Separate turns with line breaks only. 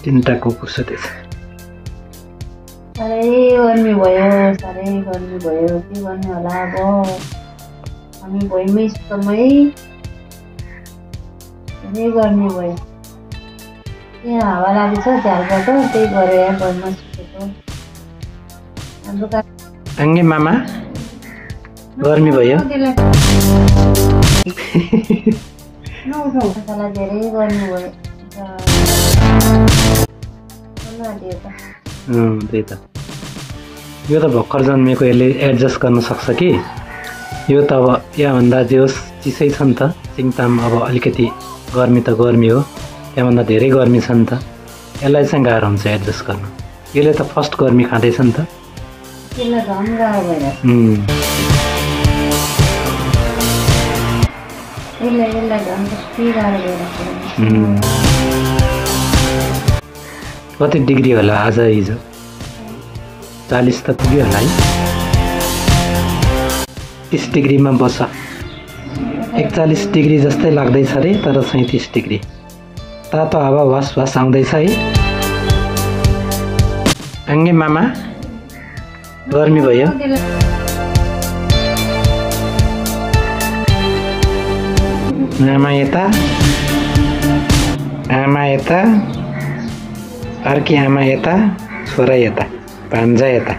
चिन्ताको फुर्सदै छ।
साह्रै गर्मी भयो के गर्ने होला अब हामी भुइँमै सुतमै धेरै गर्मी भयो। यहाँ हावा लागेको छ झ्यालबाट त्यही गरेर भुइँमा सुतेको।
आङ्गे मामा गर्मी भयो
धेरै गर्मी भयो।
त्यही त यो त भर्खर जन्मिएको यसले एडजस्ट गर्न सक्छ कि यो त अब यहाँभन्दा जे होस् चिसै छ नि त सिङताम अब अलिकति गर्मी त गर्मी हो त्यहाँभन्दा धेरै गर्मी छ नि त यसलाई चाहिँ गाह्रो हुन्छ एडजस्ट गर्न। यसले त फर्स्ट गर्मी खाँदैछ नि त कति डिग्री होला आज हिजो 40 त पुग्यो होला है। 30 डिग्रीमा बस्छ 41 डिग्री जस्तै लाग्दैछ अरे तर 37 डिग्री तातो हावा वास आउँदैछ है। आङ्गे मामा गर्मी भयो आमा यता अर्की आमा यता छोरा यता भान्जा यता।